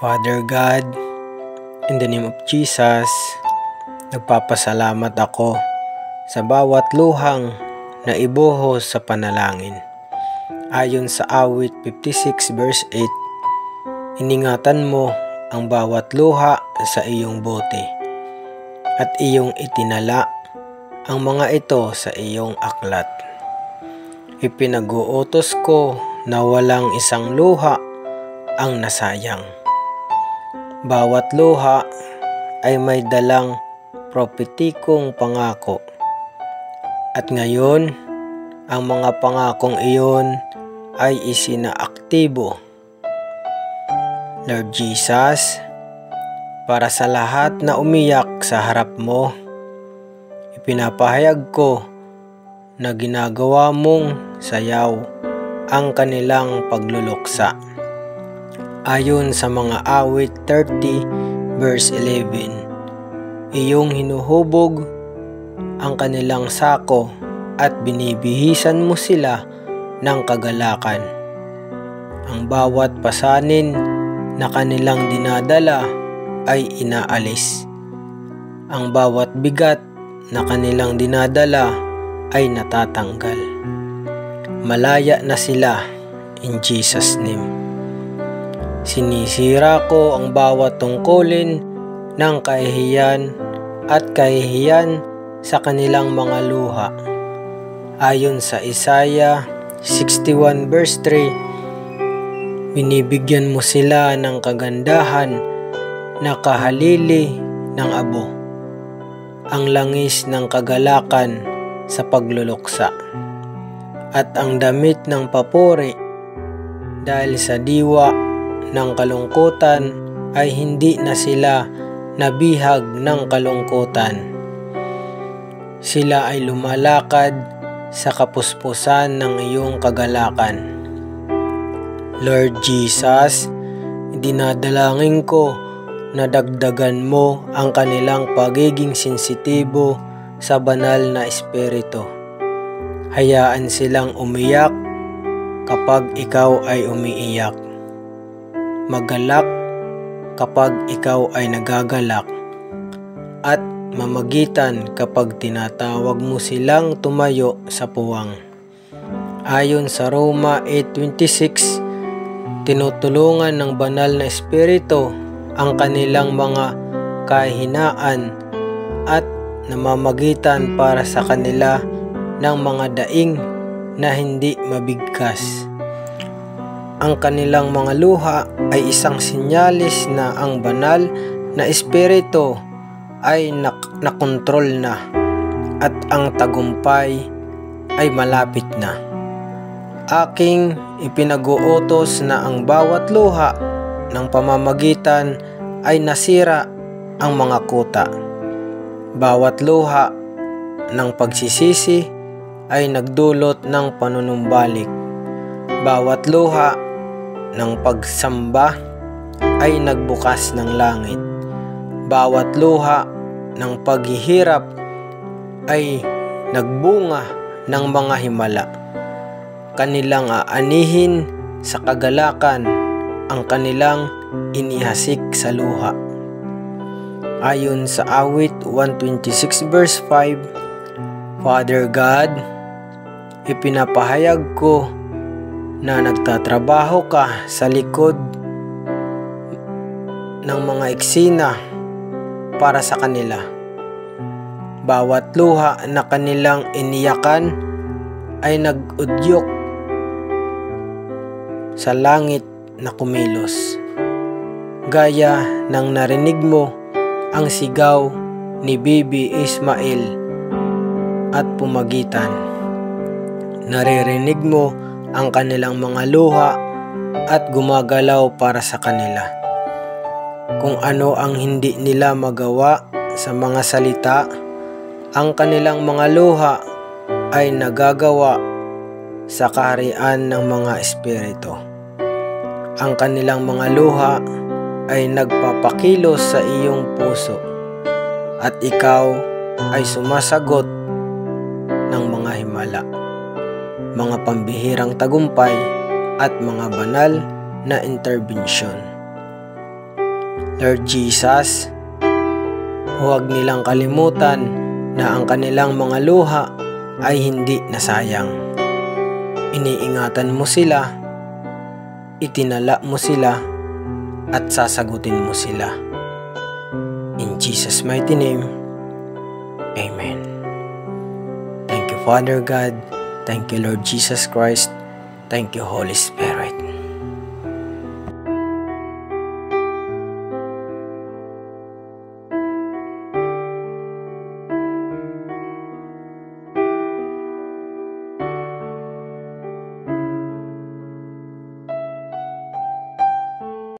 Father God, in the name of Jesus, nagpapasalamat ako sa bawat luhang na ibuhos sa panalangin. Ayon sa awit 56 verse 8, iningatan mo ang bawat luha sa iyong bote at iyong itinala ang mga ito sa iyong aklat. Ipinag-uutos ko na walang isang luha ang nasayang. Bawat luha ay may dalang prophetikong pangako. At ngayon, ang mga pangakong iyon ay isinaaktibo. Lord Jesus, para sa lahat na umiyak sa harap mo, ipinapahayag ko na ginagawa mong sayaw ang kanilang pagluluksa. Ayon sa mga awit 30 verse 11, iyong hinuhubog ang kanilang sako at binibihisan mo sila ng kagalakan. Ang bawat pasanin na kanilang dinadala ay inaalis. Ang bawat bigat na kanilang dinadala ay natatanggal. Malaya na sila in Jesus' name. Sinisira ko ang bawat tungkulin ng kahihiyan at kahihiyan sa kanilang mga luha. Ayon sa Isaiah 61 verse 3, binibigyan mo sila ng kagandahan na kahalili ng abo, ang langis ng kagalakan sa pagluluksa, at ang damit ng papuri dahil sa diwa ng kalungkutan ay hindi na sila nabihag ng kalungkutan. Sila ay lumalakad sa kapuspusan ng iyong kagalakan. Lord Jesus, dinadalangin ko na dagdagan mo ang kanilang pagiging sensitibo sa banal na espiritu. Hayaan silang umiyak kapag ikaw ay umiiyak. Magalak kapag ikaw ay nagagalak, at mamagitan kapag tinatawag mo silang tumayo sa puwang. Ayon sa Roma 8:26, tinutulungan ng banal na espiritu ang kanilang mga kahinaan at namamagitan para sa kanila ng mga daing na hindi mabigkas. Ang kanilang mga luha ay isang sinyalis na ang banal na espiritu ay nakontrol na at ang tagumpay ay malapit na. Aking ipinag-uutos na ang bawat luha ng pamamagitan ay nasira ang mga kuta. Bawat luha ng pagsisisi ay nagdulot ng panunumbalik. Bawat luha ng pagsamba ay nagbukas ng langit. Bawat luha ng paghihirap ay nagbunga ng mga himala. Kanilang aanihin sa kagalakan ang kanilang inihasik sa luha. Ayon sa awit 126 verse 5, Father God, ipinapahayag ko na nagtatrabaho ka sa likod ng mga eksena para sa kanila. Bawat luha na kanilang iniyakan ay nag-udyok sa langit na kumilos, gaya ng narinig mo ang sigaw ni Bibi Ismael at pumagitan. Naririnig mo ang kanilang mga luha at gumagalaw para sa kanila. Kung ano ang hindi nila magawa sa mga salita, ang kanilang mga luha ay nagagawa sa kaharian ng mga espiritu. Ang kanilang mga luha ay nagpapakilos sa iyong puso, at ikaw ay sumasagot ng mga himala, mga pambihirang tagumpay at mga banal na interbensyon. Lord Jesus, huwag nilang kalimutan na ang kanilang mga luha ay hindi nasayang. Iniingatan mo sila, itinala mo sila, at sasagutin mo sila. In Jesus' mighty name, Amen. Thank you, Father God. Thank you, Lord Jesus Christ. Thank you, Holy Spirit.